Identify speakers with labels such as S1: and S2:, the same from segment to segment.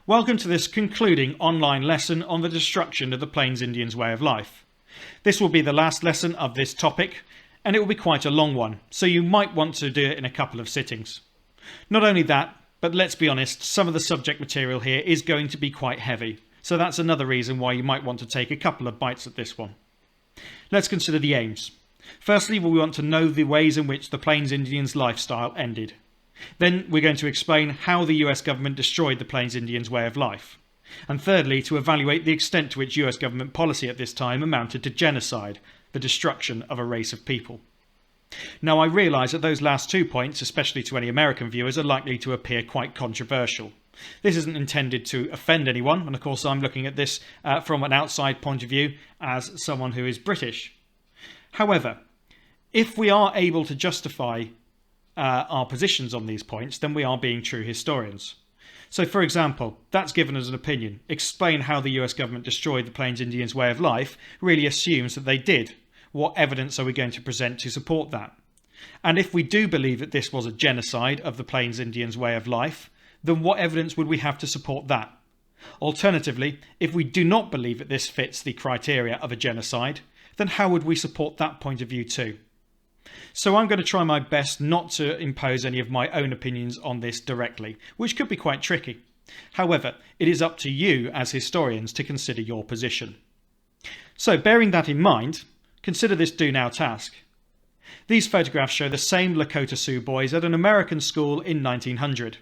S1: Welcome to this concluding online lesson on the destruction of the Plains Indians' way of life. This will be the last lesson of this topic, and it will be quite a long one, so you might want to do it in a couple of sittings. Not only that, but let's be honest, some of the subject material here is going to be quite heavy, so that's another reason why you might want to take a couple of bites at this one. Let's consider the aims. Firstly, we want to know the ways in which the Plains Indians' lifestyle ended. Then we're going to explain how the US government destroyed the Plains Indians' way of life. And thirdly, to evaluate the extent to which US government policy at this time amounted to genocide, the destruction of a race of people. Now, I realise that those last 2 points, especially to any American viewers, are likely to appear quite controversial. This isn't intended to offend anyone, and of course I'm looking at this from an outside point of view as someone who is British. However, if we are able to justify our positions on these points, then we are being true historians. So, for example, that's given as an opinion. Explain how the US government destroyed the Plains Indians' way of life really assumes that they did. What evidence are we going to present to support that? And if we do believe that this was a genocide of the Plains Indians' way of life, then what evidence would we have to support that? Alternatively, if we do not believe that this fits the criteria of a genocide, then how would we support that point of view too? So I'm going to try my best not to impose any of my own opinions on this directly, which could be quite tricky. However, it is up to you as historians to consider your position. So bearing that in mind, consider this do now task. These photographs show the same Lakota Sioux boys at an American school in 1900.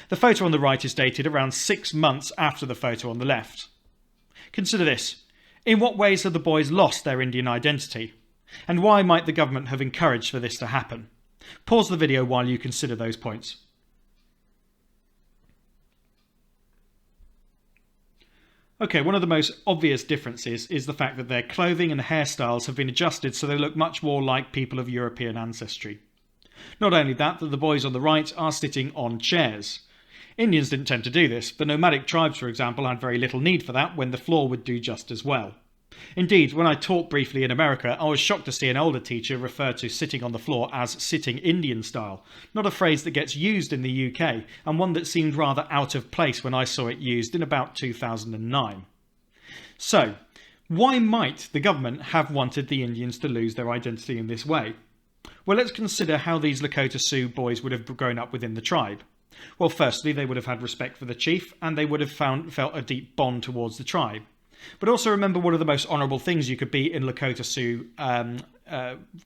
S1: The photo on the right is dated around 6 months after the photo on the left. Consider this. In what ways have the boys lost their Indian identity? And why might the government have encouraged for this to happen? Pause the video while you consider those points. Okay, one of the most obvious differences is the fact that their clothing and hairstyles have been adjusted so they look much more like people of European ancestry. Not only that, but the boys on the right are sitting on chairs. Indians didn't tend to do this, but nomadic tribes, for example, had very little need for that when the floor would do just as well. Indeed, when I taught briefly in America, I was shocked to see an older teacher refer to sitting on the floor as sitting Indian style, not a phrase that gets used in the UK, and one that seemed rather out of place when I saw it used in about 2009. So, why might the government have wanted the Indians to lose their identity in this way? Well, let's consider how these Lakota Sioux boys would have grown up within the tribe. Well, firstly, they would have had respect for the chief, and they would have felt a deep bond towards the tribe. But also remember, one of the most honourable things you could be in Lakota Sioux kind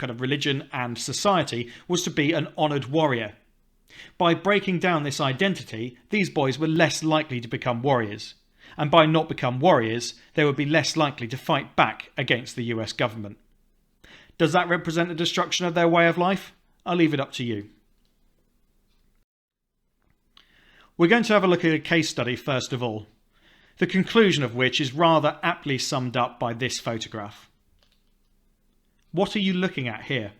S1: of religion and society was to be an honoured warrior. By breaking down this identity, these boys were less likely to become warriors. And by not become warriors, they would be less likely to fight back against the US government. Does that represent the destruction of their way of life? I'll leave it up to you. We're going to have a look at a case study first of all, the conclusion of which is rather aptly summed up by this photograph. What are you looking at here?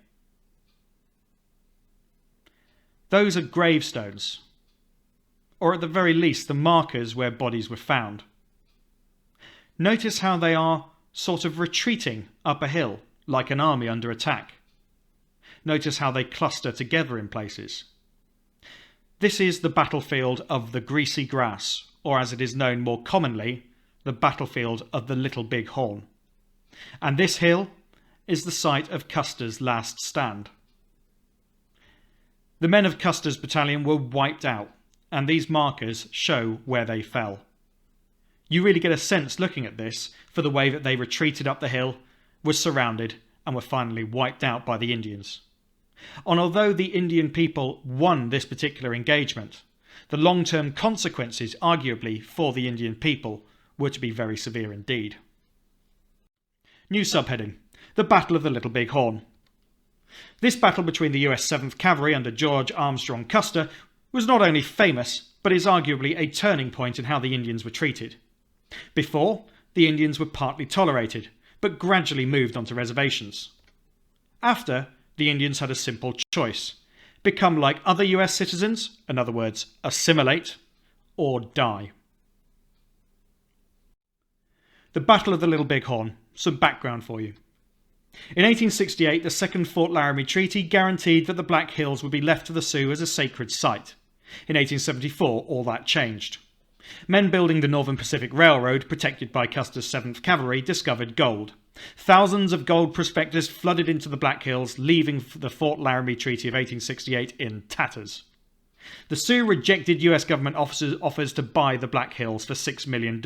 S1: Those are gravestones, or at the very least the markers where bodies were found. Notice how they are sort of retreating up a hill, like an army under attack. Notice how they cluster together in places. This is the battlefield of the Greasy Grass, or as it is known more commonly, the battlefield of the Little Bighorn. And this hill is the site of Custer's last stand. The men of Custer's battalion were wiped out, and these markers show where they fell. You really get a sense looking at this for the way that they retreated up the hill, were surrounded, and were finally wiped out by the Indians. And although the Indian people won this particular engagement, the long-term consequences, arguably, for the Indian people were to be very severe indeed. New subheading: The Battle of the Little Bighorn. This battle between the US 7th Cavalry under George Armstrong Custer was not only famous, but is arguably a turning point in how the Indians were treated. Before, the Indians were partly tolerated, but gradually moved onto reservations. After, the Indians had a simple choice: become like other US citizens, in other words, assimilate, or die. The Battle of the Little Bighorn. Some background for you. In 1868, the Second Fort Laramie Treaty guaranteed that the Black Hills would be left to the Sioux as a sacred site. In 1874, all that changed. Men building the Northern Pacific Railroad, protected by Custer's 7th Cavalry, discovered gold. Thousands of gold prospectors flooded into the Black Hills, leaving the Fort Laramie Treaty of 1868 in tatters. The Sioux rejected US government offers to buy the Black Hills for $6 million.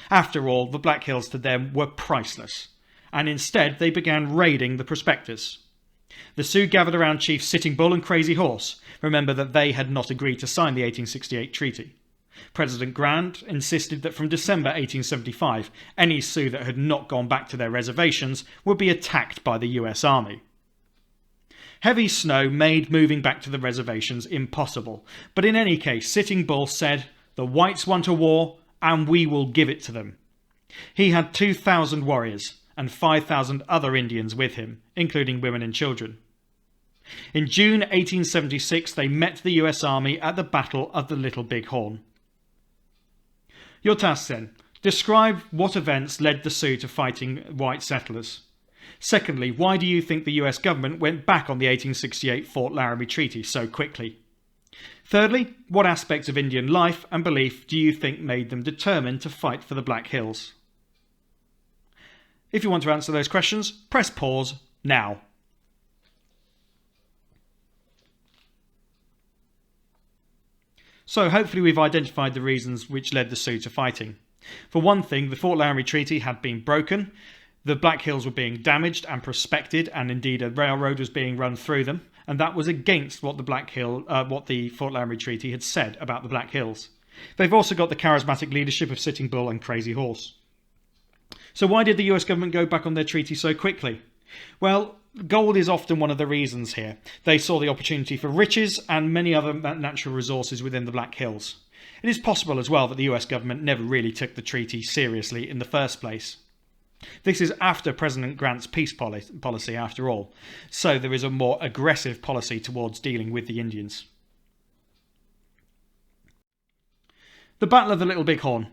S1: After all, the Black Hills to them were priceless, and instead they began raiding the prospectors. The Sioux gathered around Chiefs Sitting Bull and Crazy Horse. Remember that they had not agreed to sign the 1868 treaty. President Grant insisted that from December 1875, any Sioux that had not gone back to their reservations would be attacked by the US Army. Heavy snow made moving back to the reservations impossible, but in any case, Sitting Bull said, "The whites want a war, and we will give it to them." He had 2,000 warriors and 5,000 other Indians with him, including women and children. In June 1876, they met the US Army at the Battle of the Little Bighorn. Your task then. Describe what events led the Sioux to fighting white settlers. Secondly, why do you think the US government went back on the 1868 Fort Laramie Treaty so quickly? Thirdly, what aspects of Indian life and belief do you think made them determined to fight for the Black Hills? If you want to answer those questions, press pause now. So hopefully we've identified the reasons which led the Sioux to fighting. For one thing, the Fort Laramie Treaty had been broken, the Black Hills were being damaged and prospected, and indeed a railroad was being run through them, and that was against what the Fort Laramie Treaty had said about the Black Hills. They've also got the charismatic leadership of Sitting Bull and Crazy Horse. So why did the US government go back on their treaty so quickly? Well, gold is often one of the reasons here. They saw the opportunity for riches and many other natural resources within the Black Hills. It is possible as well that the US government never really took the treaty seriously in the first place. This is after President Grant's peace policy, after all, so there is a more aggressive policy towards dealing with the Indians. The Battle of the Little Bighorn.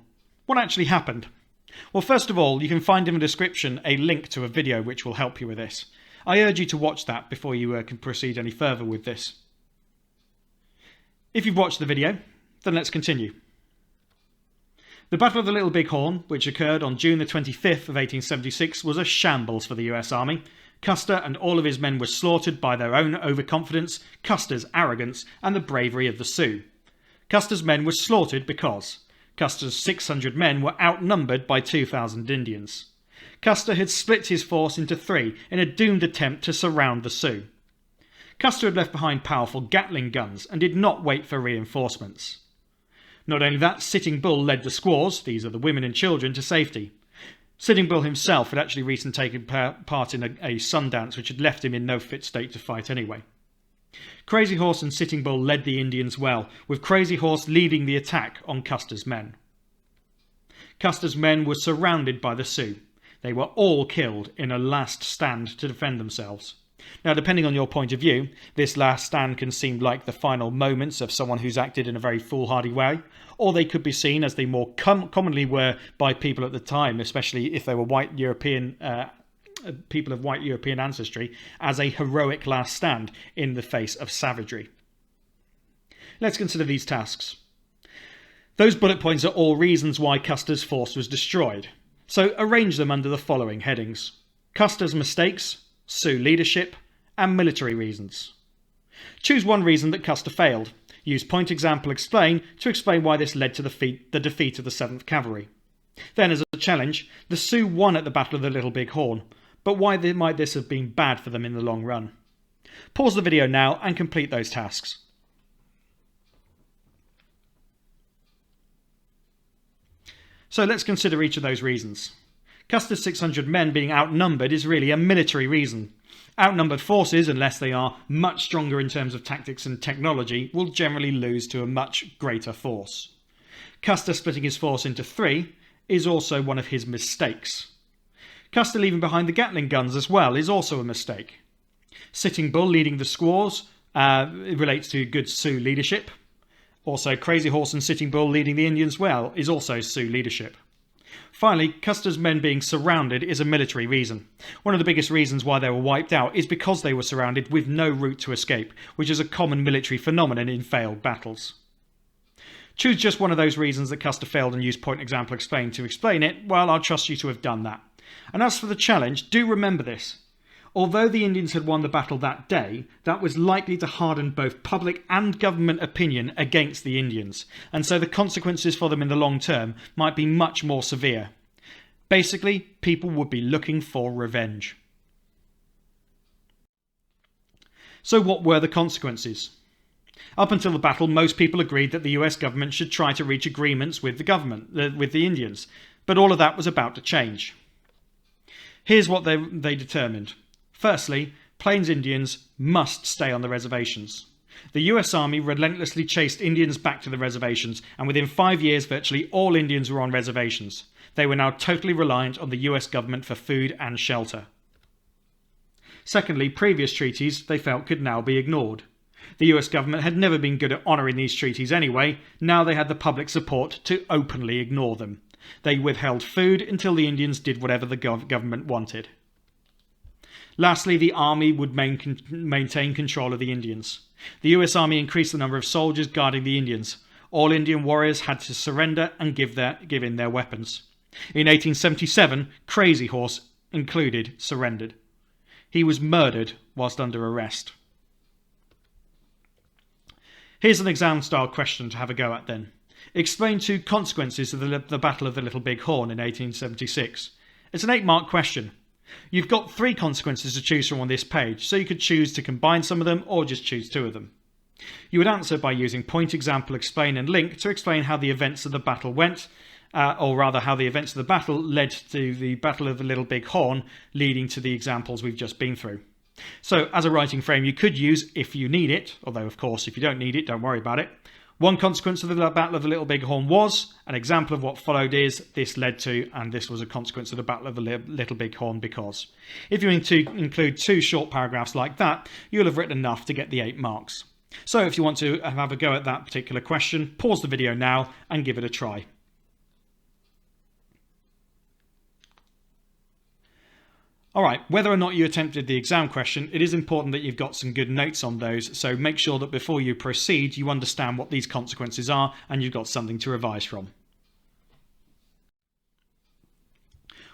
S1: What actually happened? Well, first of all, you can find in the description a link to a video which will help you with this. I urge you to watch that before you can proceed any further with this. If you've watched the video, then let's continue. The Battle of the Little Bighorn, which occurred on June the 25th of 1876, was a shambles for the US Army. Custer and all of his men were slaughtered by their own overconfidence, Custer's arrogance, and the bravery of the Sioux. Custer's men were slaughtered because Custer's 600 men were outnumbered by 2,000 Indians. Custer had split his force into three in a doomed attempt to surround the Sioux. Custer had left behind powerful Gatling guns and did not wait for reinforcements. Not only that, Sitting Bull led the squaws, these are the women and children, to safety. Sitting Bull himself had actually recently taken part in a sundance which had left him in no fit state to fight anyway. Crazy Horse and Sitting Bull led the Indians well, with Crazy Horse leading the attack on Custer's men. Custer's men were surrounded by the Sioux. They were all killed in a last stand to defend themselves. Now, depending on your point of view, this last stand can seem like the final moments of someone who's acted in a very foolhardy way, or they could be seen, as they more commonly were by people at the time, especially if they were white European people of white European ancestry, as a heroic last stand in the face of savagery. Let's consider these tasks. Those bullet points are all reasons why Custer's force was destroyed, so arrange them under the following headings: Custer's mistakes, Sioux leadership, and military reasons. Choose one reason that Custer failed. Use point example explain to explain why this led to the defeat of the 7th Cavalry. Then, as a challenge, the Sioux won at the Battle of the Little Bighorn, but why might this have been bad for them in the long run? Pause the video now and complete those tasks. So let's consider each of those reasons. Custer's 600 men being outnumbered is really a military reason. Outnumbered forces, unless they are much stronger in terms of tactics and technology, will generally lose to a much greater force. Custer splitting his force into three is also one of his mistakes. Custer leaving behind the Gatling guns as well is also a mistake. Sitting Bull leading the squaws relates to good Sioux leadership. Also, Crazy Horse and Sitting Bull leading the Indians well is also Sioux leadership. Finally, Custer's men being surrounded is a military reason. One of the biggest reasons why they were wiped out is because they were surrounded with no route to escape, which is a common military phenomenon in failed battles. Choose just one of those reasons that Custer failed and use point example explain to explain it, well, I'll trust you to have done that. And as for the challenge, do remember this. Although the Indians had won the battle that day, that was likely to harden both public and government opinion against the Indians, and so the consequences for them in the long term might be much more severe. Basically, people would be looking for revenge. So what were the consequences? Up until the battle, most people agreed that the US government should try to reach agreements with the Indians, but all of that was about to change. Here's what they determined. Firstly, Plains Indians must stay on the reservations. The US Army relentlessly chased Indians back to the reservations, and within 5 years virtually all Indians were on reservations. They were now totally reliant on the US government for food and shelter. Secondly, previous treaties they felt could now be ignored. The US government had never been good at honouring these treaties anyway. Now they had the public support to openly ignore them. They withheld food until the Indians did whatever the government wanted. Lastly, the army would maintain control of the Indians. The US Army increased the number of soldiers guarding the Indians. All Indian warriors had to surrender and give in their weapons. In 1877, Crazy Horse included surrendered. He was murdered whilst under arrest. Here's an exam-style question to have a go at then. Explain 2 consequences of the Battle of the Little Bighorn in 1876. It's an 8-mark question. You've got 3 consequences to choose from on this page, so you could choose to combine some of them or just choose 2 of them. You would answer by using point, example, explain and link to explain how the events of the battle went, or rather how the events of the battle led to the Battle of the Little Bighorn, leading to the examples we've just been through. So as a writing frame you could use if you need it, although of course if you don't need it, don't worry about it. One consequence of the Battle of the Little Bighorn was, an example of what followed is, this led to, and this was a consequence of the Battle of the Little Bighorn because. If you include 2 short paragraphs like that, you'll have written enough to get the 8 marks. So if you want to have a go at that particular question, pause the video now and give it a try. Alright, whether or not you attempted the exam question, it is important that you've got some good notes on those, so make sure that before you proceed you understand what these consequences are and you've got something to revise from.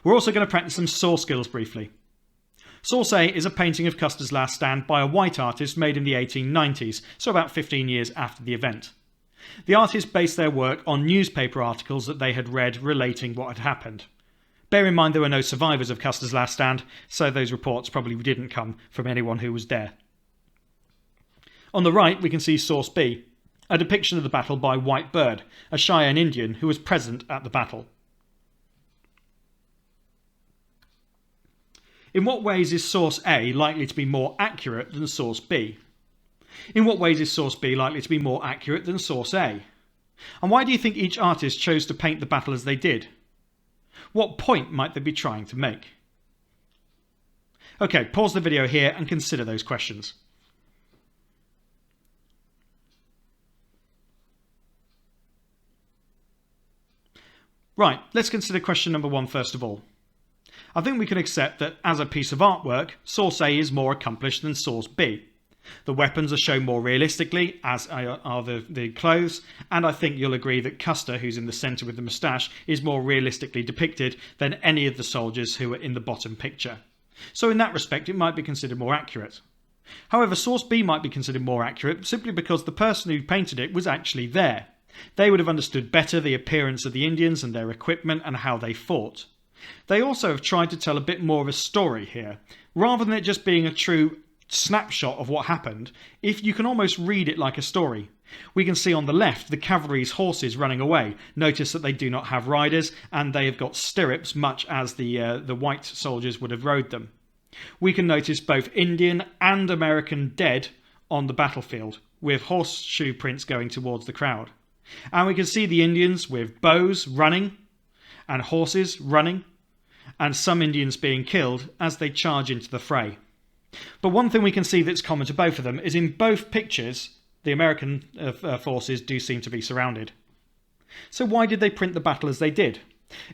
S1: We're also going to practice some source skills briefly. Source A is a painting of Custer's Last Stand by a white artist made in the 1890s, so about 15 years after the event. The artist based their work on newspaper articles that they had read relating what had happened. Bear in mind there were no survivors of Custer's Last Stand, so those reports probably didn't come from anyone who was there. On the right we can see Source B, a depiction of the battle by White Bird, a Cheyenne Indian who was present at the battle. In what ways is Source A likely to be more accurate than Source B? In what ways is Source B likely to be more accurate than Source A? And why do you think each artist chose to paint the battle as they did? What point might they be trying to make? Okay, pause the video here and consider those questions. Right, let's consider question number 1 first of all. I think we can accept that as a piece of artwork, Source A is more accomplished than Source B. The weapons are shown more realistically, as are the clothes, and I think you'll agree that Custer, who's in the centre with the moustache, is more realistically depicted than any of the soldiers who are in the bottom picture. So in that respect it might be considered more accurate. However, Source B might be considered more accurate simply because the person who painted it was actually there. They would have understood better the appearance of the Indians and their equipment and how they fought. They also have tried to tell a bit more of a story here. Rather than it just being a true snapshot of what happened, if you can almost read it like a story. We can see on the left the cavalry's horses running away. Notice that they do not have riders and they have got stirrups, much as the white soldiers would have rode them. We can notice both Indian and American dead on the battlefield, with horseshoe prints going towards the crowd. And we can see the Indians with bows running and horses running, and some Indians being killed as they charge into the fray. But one thing we can see that's common to both of them is in both pictures the American forces do seem to be surrounded. So why did they print the battle as they did?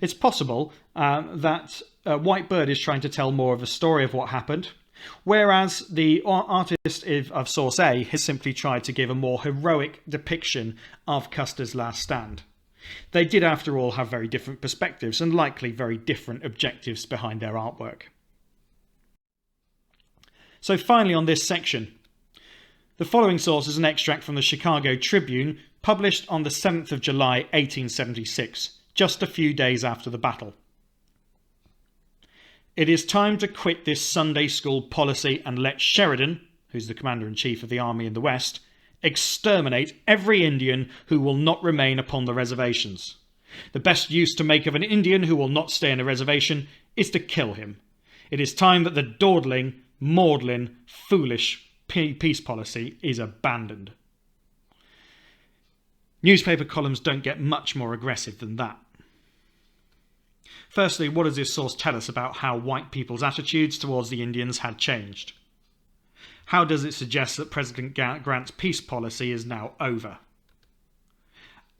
S1: It's possible that White Bird is trying to tell more of a story of what happened. Whereas the artist of Source A has simply tried to give a more heroic depiction of Custer's last stand. They did, after all, have very different perspectives and likely very different objectives behind their artwork. So finally on this section, the following source is an extract from the Chicago Tribune, published on the 7th of July 1876, just a few days after the battle. It is time to quit this Sunday school policy and let Sheridan, who's the commander-in-chief of the army in the West, exterminate every Indian who will not remain upon the reservations. The best use to make of an Indian who will not stay in a reservation is to kill him. It is time that the dawdling, maudlin, foolish peace policy is abandoned. Newspaper columns don't get much more aggressive than that. Firstly, what does this source tell us about how white people's attitudes towards the Indians had changed? How does it suggest that President Grant's peace policy is now over?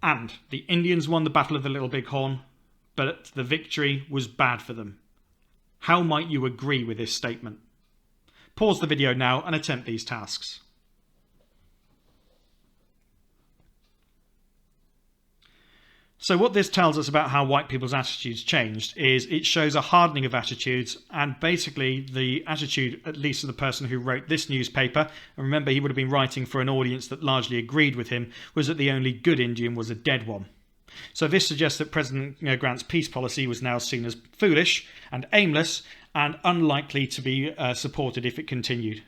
S1: And the Indians won the Battle of the Little Bighorn, but the victory was bad for them. How might you agree with this statement? Pause the video now and attempt these tasks. So what this tells us about how white people's attitudes changed is it shows a hardening of attitudes, and basically the attitude, at least of the person who wrote this newspaper, and remember he would have been writing for an audience that largely agreed with him, was that the only good Indian was a dead one. So this suggests that President Grant's peace policy was now seen as foolish and aimless and unlikely to be supported if it continued.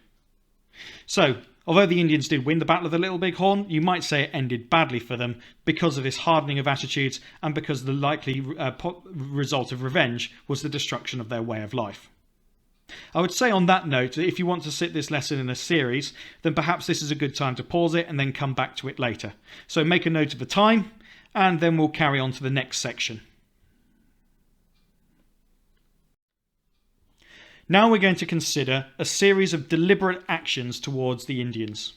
S1: So, although the Indians did win the Battle of the Little Bighorn, you might say it ended badly for them because of this hardening of attitudes and because the likely result of revenge was the destruction of their way of life. I would say on that note that if you want to sit this lesson in a series, then perhaps this is a good time to pause it and then come back to it later. So make a note of the time, and then we'll carry on to the next section. Now we're going to consider a series of deliberate actions towards the Indians.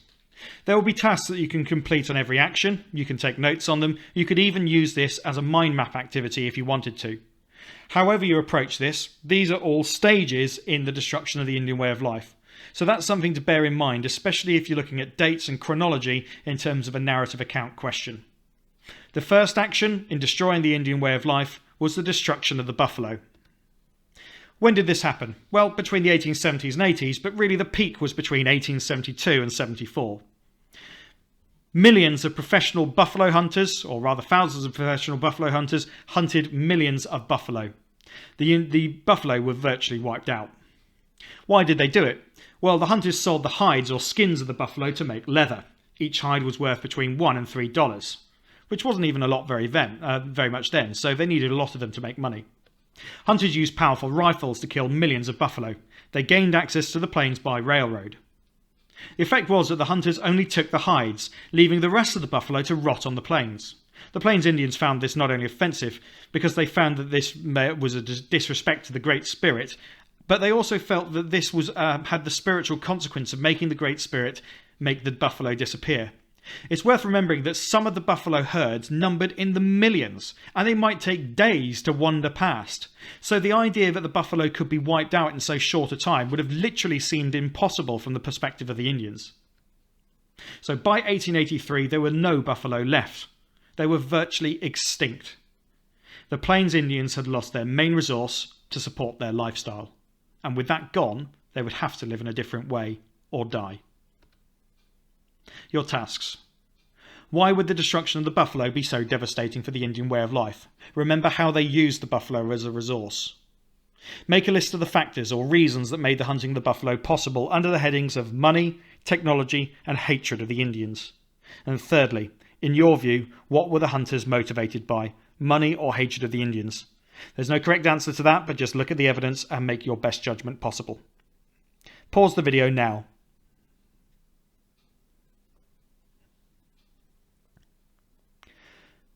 S1: There will be tasks that you can complete on every action, you can take notes on them, you could even use this as a mind map activity if you wanted to. However you approach this, these are all stages in the destruction of the Indian way of life. So that's something to bear in mind, especially if you're looking at dates and chronology in terms of a narrative account question. The first action in destroying the Indian way of life was the destruction of the buffalo. When did this happen? Well, between the 1870s and 80s, but really the peak was between 1872 and 74. Millions of professional buffalo hunters, or rather thousands of professional buffalo hunters, hunted millions of buffalo. The buffalo were virtually wiped out. Why did they do it? Well, the hunters sold the hides or skins of the buffalo to make leather. Each hide was worth between $1 and $3, which wasn't even a lot very much then, so they needed a lot of them to make money. Hunters used powerful rifles to kill millions of buffalo. They gained access to the plains by railroad. The effect was that the hunters only took the hides, leaving the rest of the buffalo to rot on the plains. The Plains Indians found this not only offensive, because they found that this was a disrespect to the Great Spirit, but they also felt that this was had the spiritual consequence of making the Great Spirit make the buffalo disappear. It's worth remembering that some of the buffalo herds numbered in the millions, and they might take days to wander past. So the idea that the buffalo could be wiped out in so short a time would have literally seemed impossible from the perspective of the Indians. So by 1883 there were no buffalo left. They were virtually extinct. The Plains Indians had lost their main resource to support their lifestyle, and with that gone, they would have to live in a different way or die. Your tasks. Why would the destruction of the buffalo be so devastating for the Indian way of life? Remember how they used the buffalo as a resource. Make a list of the factors or reasons that made the hunting of the buffalo possible under the headings of money, technology, and hatred of the Indians. And thirdly, in your view, what were the hunters motivated by? Money or hatred of the Indians? There's no correct answer to that, but just look at the evidence and make your best judgment possible. Pause the video now.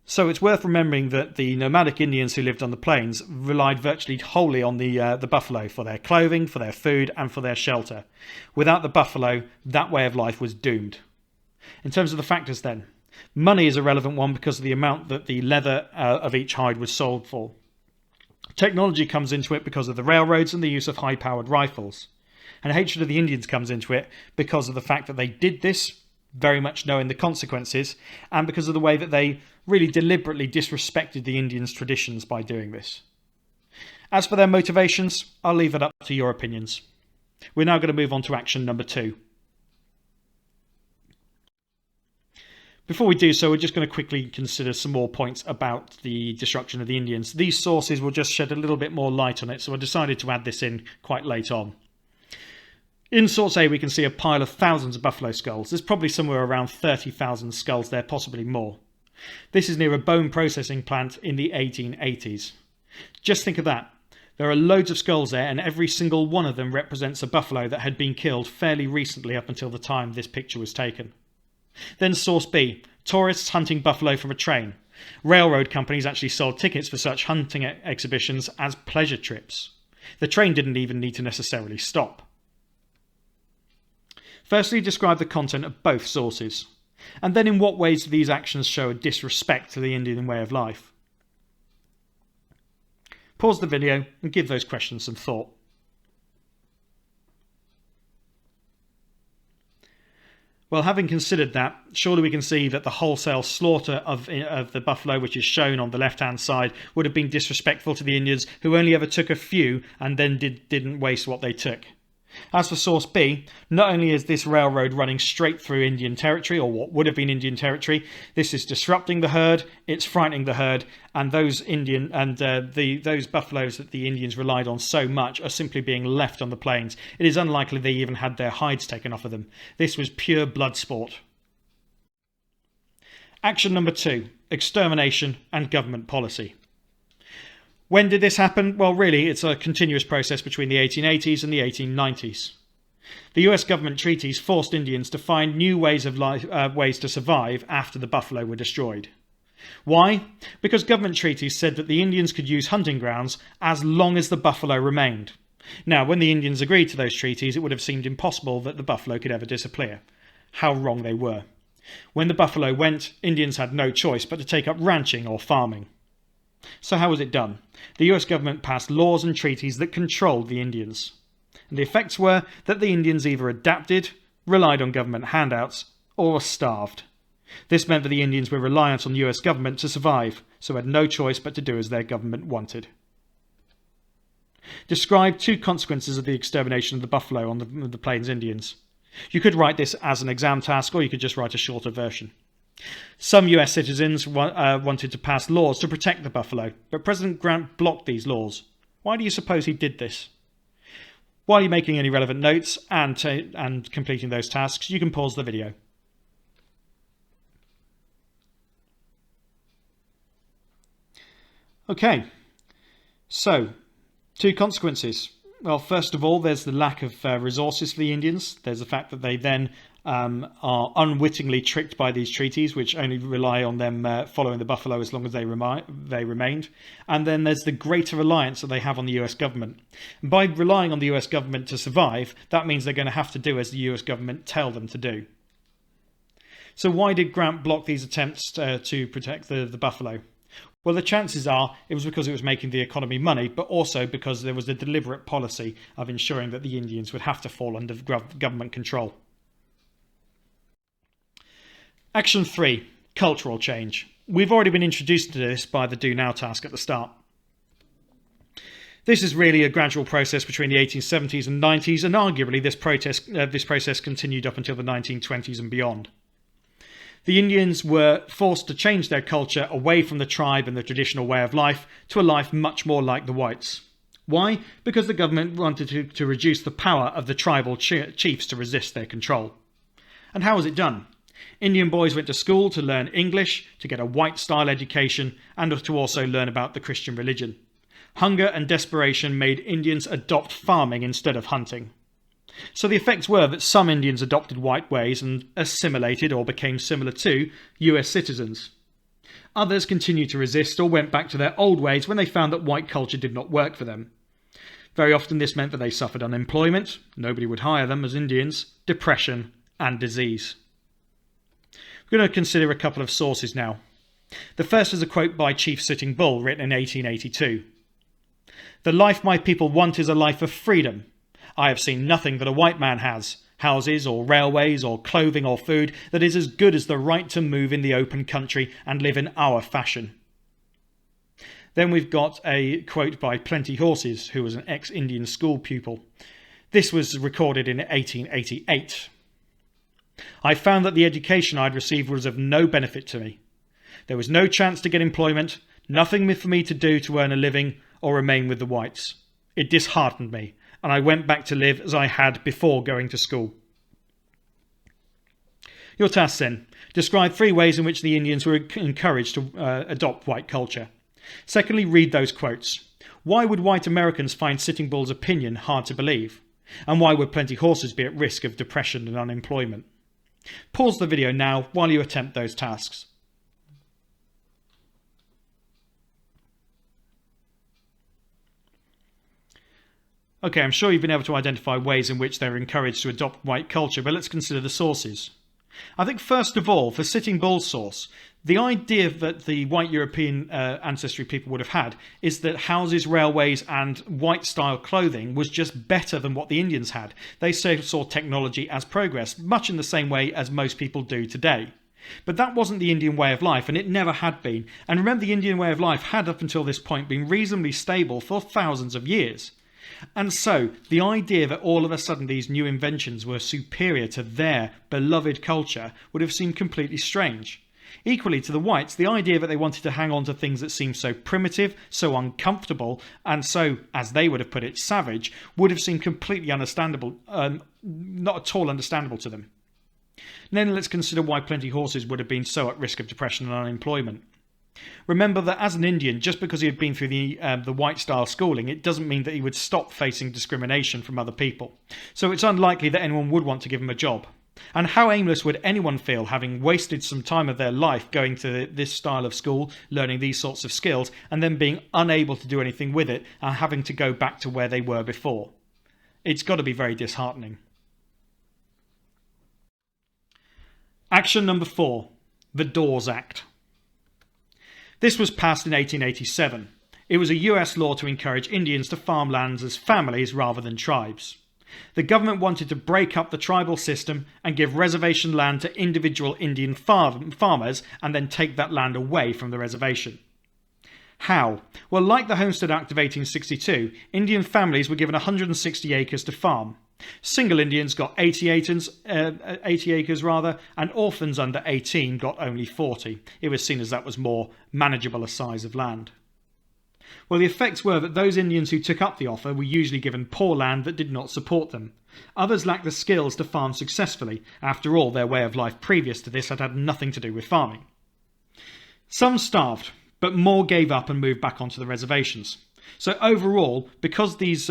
S1: So it's worth remembering that the nomadic Indians who lived on the plains relied virtually wholly on the buffalo for their clothing, for their food, and for their shelter. Without the buffalo, that way of life was doomed. In terms of the factors then, money is a relevant one because of the amount that the leather of each hide was sold for. Technology comes into it because of the railroads and the use of high-powered rifles. And hatred of the Indians comes into it because of the fact that they did this, very much knowing the consequences, and because of the way that they really deliberately disrespected the Indians' traditions by doing this. As for their motivations, I'll leave it up to your opinions. We're now going to move on to action number 2. Before we do so, we're just going to quickly consider some more points about the destruction of the Indians. These sources will just shed a little bit more light on it, so I decided to add this in quite late on. In source A, we can see a pile of thousands of buffalo skulls. There's probably somewhere around 30,000 skulls there, possibly more. This is near a bone processing plant in the 1880s. Just think of that. There are loads of skulls there, and every single one of them represents a buffalo that had been killed fairly recently up until the time this picture was taken. Then source B, tourists hunting buffalo from a train. Railroad companies actually sold tickets for such hunting exhibitions as pleasure trips. The train didn't even need to necessarily stop. Firstly, describe the content of both sources, and then in what ways do these actions show a disrespect to the Indian way of life? Pause the video and give those questions some thought. Well, having considered that, surely we can see that the wholesale slaughter of the buffalo, which is shown on the left-hand side, would have been disrespectful to the Indians, who only ever took a few and then didn't waste what they took. As for source B, not only is this railroad running straight through Indian territory, or what would have been Indian territory, this is disrupting the herd, it's frightening the herd, and those those buffaloes that the Indians relied on so much are simply being left on the plains. It is unlikely they even had their hides taken off of them. This was pure blood sport. Action number 2, extermination and government policy. When did this happen? Well, really, it's a continuous process between the 1880s and the 1890s. The US government treaties forced Indians to find new ways to survive after the buffalo were destroyed. Why? Because government treaties said that the Indians could use hunting grounds as long as the buffalo remained. Now, when the Indians agreed to those treaties, it would have seemed impossible that the buffalo could ever disappear. How wrong they were. When the buffalo went, Indians had no choice but to take up ranching or farming. So how was it done? The US government passed laws and treaties that controlled the Indians. And the effects were that the Indians either adapted, relied on government handouts, or were starved. This meant that the Indians were reliant on the US government to survive, so had no choice but to do as their government wanted. Describe 2 consequences of the extermination of the buffalo on the Plains Indians. You could write this as an exam task, or you could just write a shorter version. Some US citizens wanted to pass laws to protect the buffalo, but President Grant blocked these laws. Why do you suppose he did this? While you're making any relevant notes and completing those tasks, you can pause the video. Okay, so 2 consequences. Well, first of all, there's the lack of resources for the Indians. There's the fact that they then are unwittingly tricked by these treaties, which only rely on them following the buffalo as long as they remained. And then there's the greater reliance that they have on the US government. And by relying on the US government to survive, that means they're going to have to do as the US government tell them to do. So why did Grant block these attempts to protect the buffalo? Well, the chances are it was because it was making the economy money, but also because there was a deliberate policy of ensuring that the Indians would have to fall under government control. Action 3, cultural change. We've already been introduced to this by the Do Now task at the start. This is really a gradual process between the 1870s and 90s, and arguably this process continued up until the 1920s and beyond. The Indians were forced to change their culture away from the tribe and the traditional way of life to a life much more like the whites. Why? Because the government wanted to reduce the power of the tribal chiefs to resist their control. And how was it done? Indian boys went to school to learn English, to get a white-style education, and to also learn about the Christian religion. Hunger and desperation made Indians adopt farming instead of hunting. So the effects were that some Indians adopted white ways and assimilated or became similar to US citizens. Others continued to resist or went back to their old ways when they found that white culture did not work for them. Very often this meant that they suffered unemployment, nobody would hire them as Indians, depression and disease. We're going to consider a couple of sources now. The first is a quote by Chief Sitting Bull written in 1882. "The life my people want is a life of freedom, I have seen nothing that a white man has, houses or railways or clothing or food, that is as good as the right to move in the open country and live in our fashion. Then we've got a quote by Plenty Horses, who was an ex-Indian school pupil. This was recorded in 1888. I found that the education I'd received was of no benefit to me. There was no chance to get employment, nothing for me to do to earn a living or remain with the whites. It disheartened me, and I went back to live as I had before going to school. Your task then. Describe 3 ways in which the Indians were encouraged to adopt white culture. Secondly, read those quotes. Why would white Americans find Sitting Bull's opinion hard to believe? And why would Plenty Horses be at risk of depression and unemployment? Pause the video now while you attempt those tasks. Okay, I'm sure you've been able to identify ways in which they're encouraged to adopt white culture, but let's consider the sources. I think first of all, for Sitting Bull's source, the idea that the white European ancestry people would have had is that houses, railways and white-style clothing was just better than what the Indians had. They saw technology as progress, much in the same way as most people do today. But that wasn't the Indian way of life, and it never had been. And remember, the Indian way of life had up until this point been reasonably stable for thousands of years. And so the idea that all of a sudden these new inventions were superior to their beloved culture would have seemed completely strange. Equally to the whites, the idea that they wanted to hang on to things that seemed so primitive, so uncomfortable, and so, as they would have put it, savage, would have seemed completely understandable, not at all understandable to them. Then let's consider why Plenty Horses would have been so at risk of depression and unemployment. Remember that as an Indian, just because he had been through the white-style schooling, it doesn't mean that he would stop facing discrimination from other people. So it's unlikely that anyone would want to give him a job. And how aimless would anyone feel having wasted some time of their life going to this style of school, learning these sorts of skills, and then being unable to do anything with it and having to go back to where they were before? It's got to be very disheartening. Action number 4. The Dawes Act. This was passed in 1887. It was a US law to encourage Indians to farm lands as families rather than tribes. The government wanted to break up the tribal system and give reservation land to individual Indian farmers and then take that land away from the reservation. How? Well, like the Homestead Act of 1862, Indian families were given 160 acres to farm. Single Indians got 80 acres, and orphans under 18 got only 40. It was seen as that was more manageable a size of land. Well, the effects were that those Indians who took up the offer were usually given poor land that did not support them. Others lacked the skills to farm successfully. After all, their way of life previous to this had had nothing to do with farming. Some starved, but more gave up and moved back onto the reservations. So overall, because these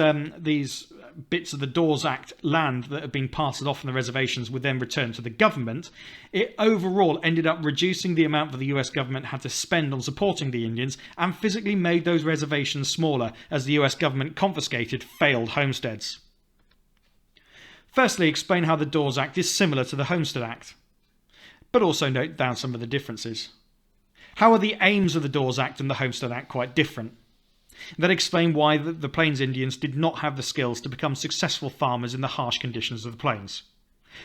S1: bits of the Dawes Act land that had been parcelled off from the reservations would then return to the government, it overall ended up reducing the amount that the US government had to spend on supporting the Indians and physically made those reservations smaller as the US government confiscated failed homesteads. Firstly, explain how the Dawes Act is similar to the Homestead Act, but also note down some of the differences. How are the aims of the Dawes Act and the Homestead Act quite different? That explain why the Plains Indians did not have the skills to become successful farmers in the harsh conditions of the plains.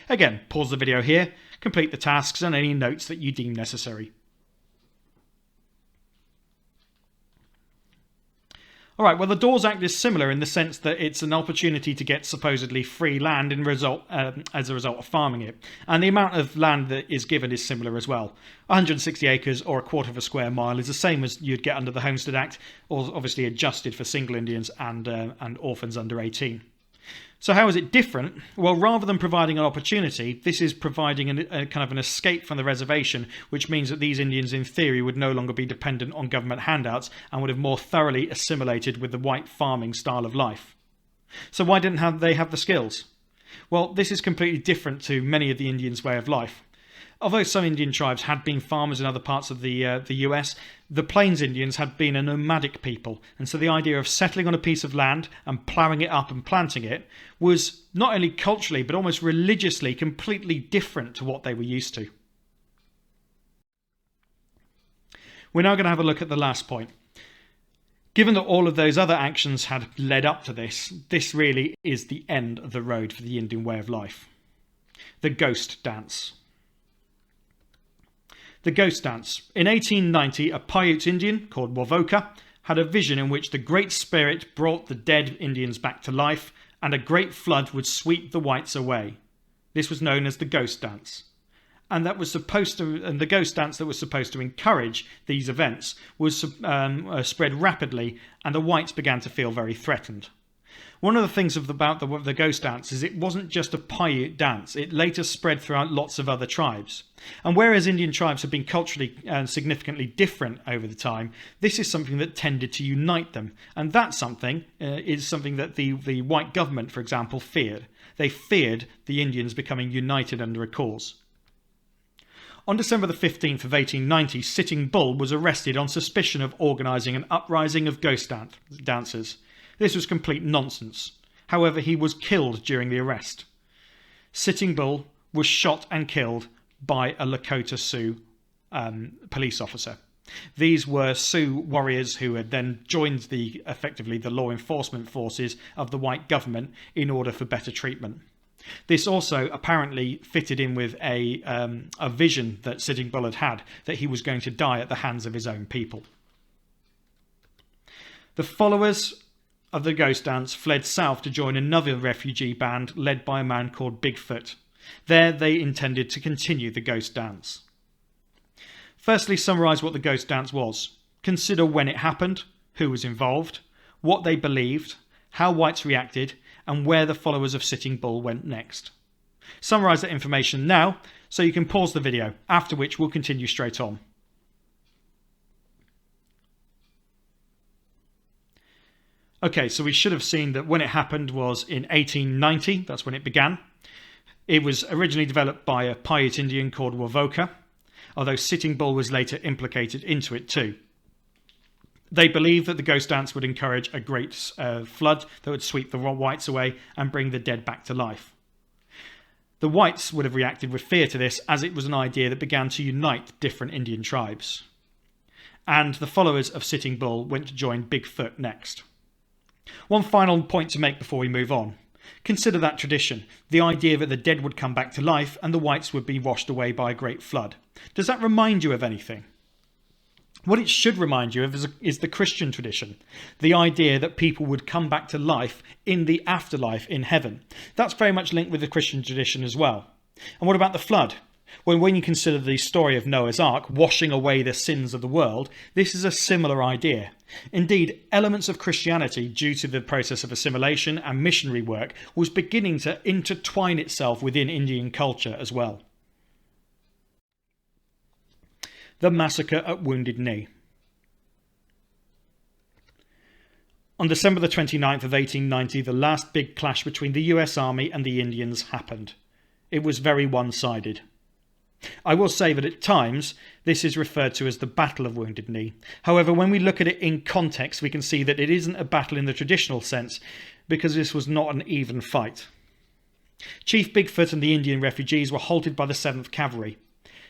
S1: Again, pause the video here, complete the tasks and any notes that you deem necessary. Alright, well, the Dawes Act is similar in the sense that it's an opportunity to get supposedly free land as a result of farming it. And the amount of land that is given is similar as well. 160 acres or a quarter of a square mile is the same as you'd get under the Homestead Act, or obviously adjusted for single Indians and orphans under 18. So how is it different? Well, rather than providing an opportunity, this is providing a kind of an escape from the reservation, which means that these Indians in theory would no longer be dependent on government handouts and would have more thoroughly assimilated with the white farming style of life. So why didn't they have the skills? Well, this is completely different to many of the Indians' way of life. Although some Indian tribes had been farmers in other parts of the US, the Plains Indians had been a nomadic people, and so the idea of settling on a piece of land and ploughing it up and planting it was not only culturally but almost religiously completely different to what they were used to. We're now going to have a look at the last point. Given that all of those other actions had led up to this, this really is the end of the road for the Indian way of life. The ghost dance. The ghost dance. In 1890, a Paiute Indian called Wovoka had a vision in which the Great Spirit brought the dead Indians back to life and a great flood would sweep the whites away. This was known as the ghost dance. And the ghost dance that was supposed to encourage these events was spread rapidly, and the whites began to feel very threatened. One of the things about the ghost dance is it wasn't just a Paiute dance. It later spread throughout lots of other tribes. And whereas Indian tribes have been culturally significantly different over the time, this is something that tended to unite them. And that something is something that the white government, for example, feared. They feared the Indians becoming united under a cause. On December the 15th of 1890, Sitting Bull was arrested on suspicion of organising an uprising of ghost dancers. This was complete nonsense. However, he was killed during the arrest. Sitting Bull was shot and killed by a Lakota Sioux police officer. These were Sioux warriors who had then joined effectively the law enforcement forces of the white government in order for better treatment. This also apparently fitted in with a vision that Sitting Bull had, that he was going to die at the hands of his own people. The followers of the ghost dance fled south to join another refugee band led by a man called Bigfoot. There they intended to continue the ghost dance. Firstly, summarise what the ghost dance was. Consider when it happened, who was involved, what they believed, how whites reacted, and where the followers of Sitting Bull went next. Summarise that information now, so you can pause the video, after which we'll continue straight on. Okay, so we should have seen that when it happened was in 1890, that's when it began. It was originally developed by a Paiute Indian called Wovoka, although Sitting Bull was later implicated into it too. They believed that the ghost dance would encourage a great flood that would sweep the whites away and bring the dead back to life. The whites would have reacted with fear to this, as it was an idea that began to unite different Indian tribes. And the followers of Sitting Bull went to join Bigfoot next. One final point to make before we move on. Consider that tradition, the idea that the dead would come back to life and the whites would be washed away by a great flood. Does that remind you of anything? What it should remind you of is the Christian tradition, the idea that people would come back to life in the afterlife in heaven. That's very much linked with the Christian tradition as well. And what about the flood? Well, when you consider the story of Noah's Ark washing away the sins of the world, this is a similar idea. Indeed, elements of Christianity, due to the process of assimilation and missionary work, was beginning to intertwine itself within Indian culture as well. The Massacre at Wounded Knee. On December the 29th of 1890, the last big clash between the US Army and the Indians happened. It was very one-sided. I will say that at times this is referred to as the Battle of Wounded Knee. However, when we look at it in context, we can see that it isn't a battle in the traditional sense, because this was not an even fight. Chief Bigfoot and the Indian refugees were halted by the 7th Cavalry.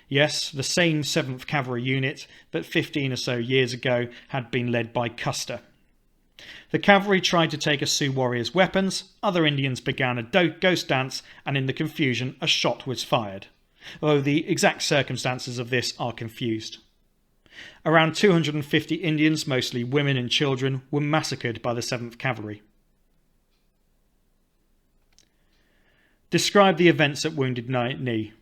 S1: Yes, the same 7th Cavalry unit that 15 or so years ago had been led by Custer. The cavalry tried to take a Sioux warrior's weapons, other Indians began a ghost dance, and in the confusion a shot was fired, although the exact circumstances of this are confused. Around 250 Indians, mostly women and children, were massacred by the 7th Cavalry. Describe the events at Wounded Knee.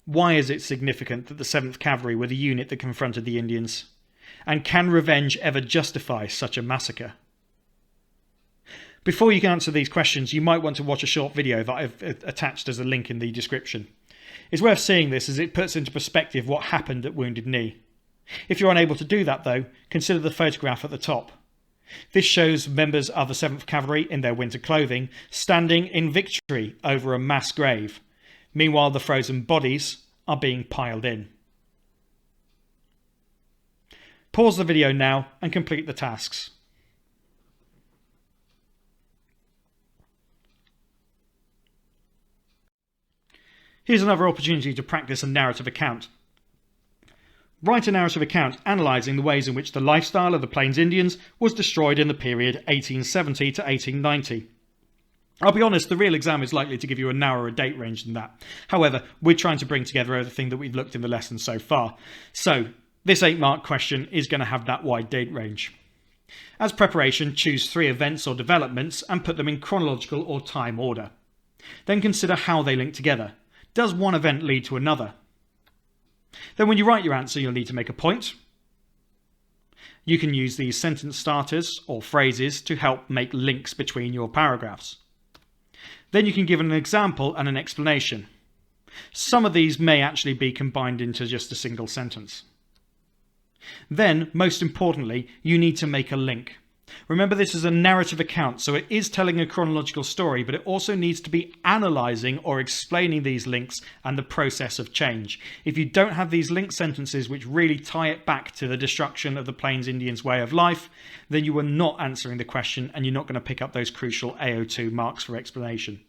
S1: Why is it significant that the 7th Cavalry were the unit that confronted the Indians? And can revenge ever justify such a massacre? Before you can answer these questions, you might want to watch a short video that I've attached as a link in the description. It's worth seeing this as it puts into perspective what happened at Wounded Knee. If you're unable to do that though, consider the photograph at the top. This shows members of the 7th Cavalry in their winter clothing standing in victory over a mass grave. Meanwhile, the frozen bodies are being piled in. Pause the video now and complete the tasks. Here's another opportunity to practice a narrative account. Write a narrative account analysing the ways in which the lifestyle of the Plains Indians was destroyed in the period 1870 to 1890. I'll be honest, the real exam is likely to give you a narrower date range than that. However, we're trying to bring together everything that we've looked in the lesson so far. So, this 8-mark question is going to have that wide date range. As preparation, choose 3 events or developments and put them in chronological or time order. Then consider how they link together. Does one event lead to another? Then when you write your answer, you'll need to make a point. You can use these sentence starters or phrases to help make links between your paragraphs. Then you can give an example and an explanation. Some of these may actually be combined into just a single sentence. Then, most importantly, you need to make a link. Remember, this is a narrative account, so it is telling a chronological story, but it also needs to be analysing or explaining these links and the process of change. If you don't have these link sentences which really tie it back to the destruction of the Plains Indians' way of life, then you are not answering the question and you're not going to pick up those crucial AO2 marks for explanation.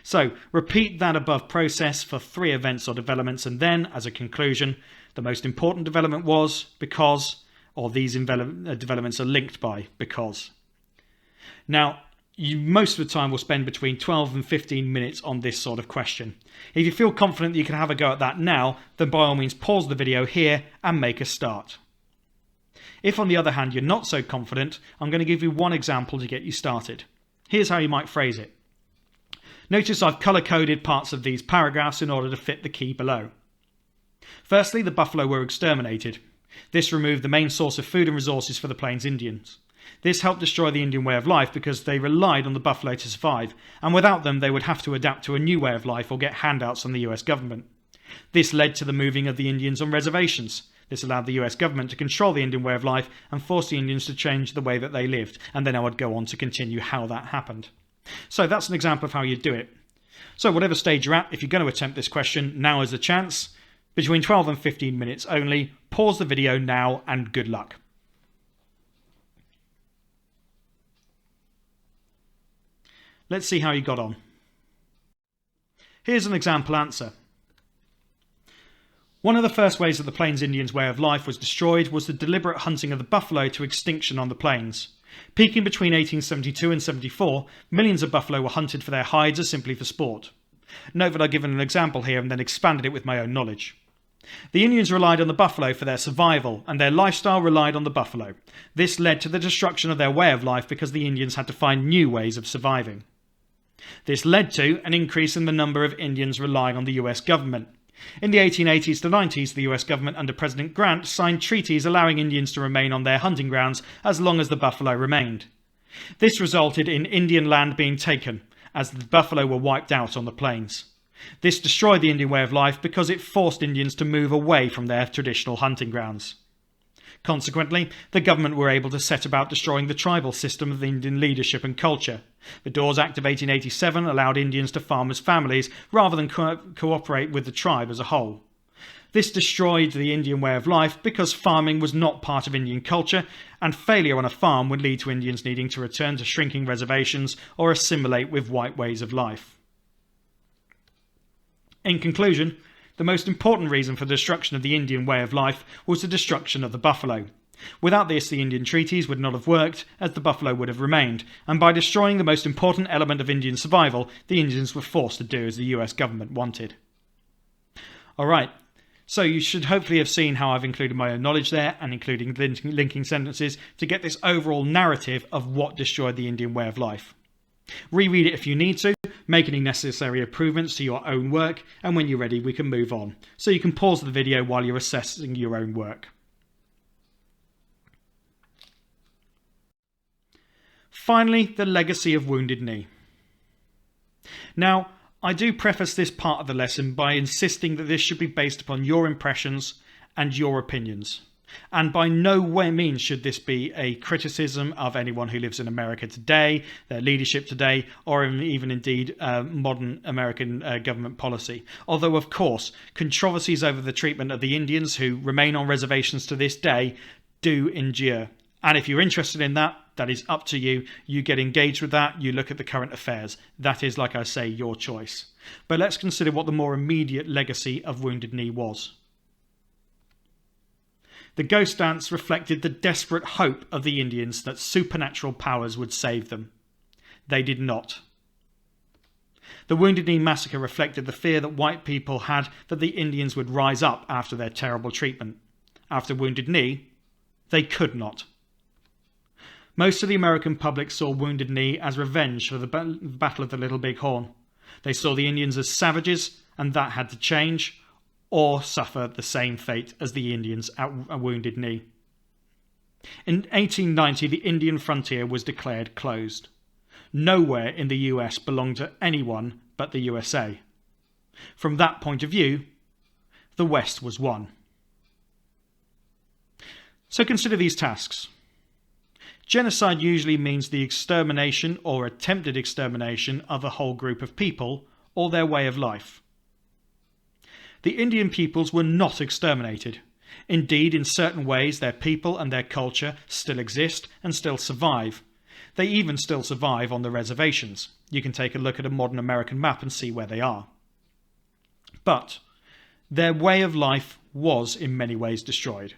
S1: So, repeat that above process for 3 events or developments, and then, as a conclusion, the most important development was because, or these developments are linked by because. Now, you most of the time will spend between 12 and 15 minutes on this sort of question. If you feel confident that you can have a go at that now, then by all means pause the video here and make a start. If on the other hand you're not so confident, I'm going to give you one example to get you started. Here's how you might phrase it. Notice I've colour-coded parts of these paragraphs in order to fit the key below. Firstly, the buffalo were exterminated. This removed the main source of food and resources for the Plains Indians. This helped destroy the Indian way of life because they relied on the buffalo to survive, and without them they would have to adapt to a new way of life or get handouts from the US government. This led to the moving of the Indians on reservations. This allowed the US government to control the Indian way of life and force the Indians to change the way that they lived, and then I would go on to continue how that happened. So that's an example of how you do it. So whatever stage you're at, if you're going to attempt this question, now is the chance. Between 12 and 15 minutes only. Pause the video now and good luck. Let's see how you got on. Here's an example answer. One of the first ways that the Plains Indians' way of life was destroyed was the deliberate hunting of the buffalo to extinction on the plains. Peaking between 1872 and 74, millions of buffalo were hunted for their hides or simply for sport. Note that I've given an example here and then expanded it with my own knowledge. The Indians relied on the buffalo for their survival, and their lifestyle relied on the buffalo. This led to the destruction of their way of life because the Indians had to find new ways of surviving. This led to an increase in the number of Indians relying on the US government. In the 1880s to 90s, the US government under President Grant signed treaties allowing Indians to remain on their hunting grounds as long as the buffalo remained. This resulted in Indian land being taken, as the buffalo were wiped out on the plains. This destroyed the Indian way of life because it forced Indians to move away from their traditional hunting grounds. Consequently, the government were able to set about destroying the tribal system of Indian leadership and culture. The Dawes Act of 1887 allowed Indians to farm as families rather than cooperate with the tribe as a whole. This destroyed the Indian way of life because farming was not part of Indian culture, and failure on a farm would lead to Indians needing to return to shrinking reservations or assimilate with white ways of life. In conclusion, the most important reason for the destruction of the Indian way of life was the destruction of the buffalo. Without this, the Indian treaties would not have worked, as the buffalo would have remained, and by destroying the most important element of Indian survival, the Indians were forced to do as the US government wanted. Alright, so you should hopefully have seen how I've included my own knowledge there, and including linking sentences, to get this overall narrative of what destroyed the Indian way of life. Reread it if you need to, make any necessary improvements to your own work, and when you're ready we can move on. So you can pause the video while you're assessing your own work. Finally, the legacy of Wounded Knee. Now, I do preface this part of the lesson by insisting that this should be based upon your impressions and your opinions. And by no means should this be a criticism of anyone who lives in America today, their leadership today, or even indeed modern American government policy. Although, of course, controversies over the treatment of the Indians who remain on reservations to this day do endure. And if you're interested in that, that is up to you. You get engaged with that, you look at the current affairs. That is, like I say, your choice. But let's consider what the more immediate legacy of Wounded Knee was. The ghost dance reflected the desperate hope of the Indians that supernatural powers would save them. They did not. The Wounded Knee Massacre reflected the fear that white people had that the Indians would rise up after their terrible treatment. After Wounded Knee, they could not. Most of the American public saw Wounded Knee as revenge for the Battle of the Little Bighorn. They saw the Indians as savages, and that had to change, or suffer the same fate as the Indians at Wounded Knee. In 1890, the Indian frontier was declared closed. Nowhere in the US belonged to anyone but the USA. From that point of view, the West was won. So consider these tasks. Genocide usually means the extermination or attempted extermination of a whole group of people or their way of life. The Indian peoples were not exterminated. Indeed, in certain ways, their people and their culture still exist and still survive. They even still survive on the reservations. You can take a look at a modern American map and see where they are. But their way of life was in many ways destroyed.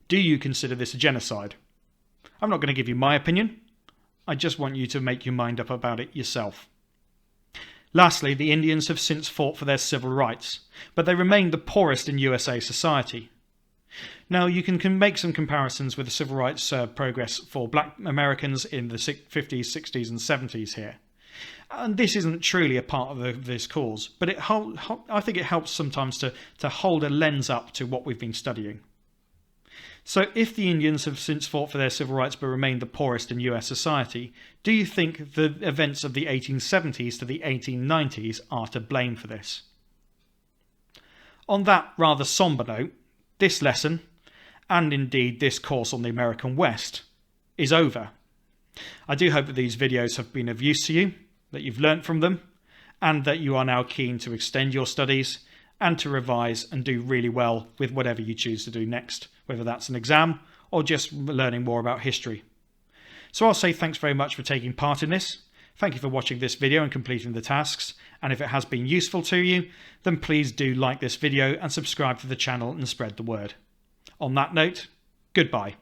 S1: Do you consider this a genocide? I'm not going to give you my opinion. I just want you to make your mind up about it yourself. Lastly, the Indians have since fought for their civil rights, but they remain the poorest in USA society. Now, you can make some comparisons with the civil rights progress for black Americans in the 50s, 60s and 70s here. And this isn't truly a part of this cause, but I think it helps sometimes to hold a lens up to what we've been studying. So if the Indians have since fought for their civil rights but remained the poorest in US society, do you think the events of the 1870s to the 1890s are to blame for this? On that rather sombre note, this lesson, and indeed this course on the American West, is over. I do hope that these videos have been of use to you, that you've learnt from them, and that you are now keen to extend your studies and to revise and do really well with whatever you choose to do next, whether that's an exam or just learning more about history. So I'll say thanks very much for taking part in this. Thank you for watching this video and completing the tasks, and if it has been useful to you, then please do like this video and subscribe to the channel and spread the word. On that note, goodbye.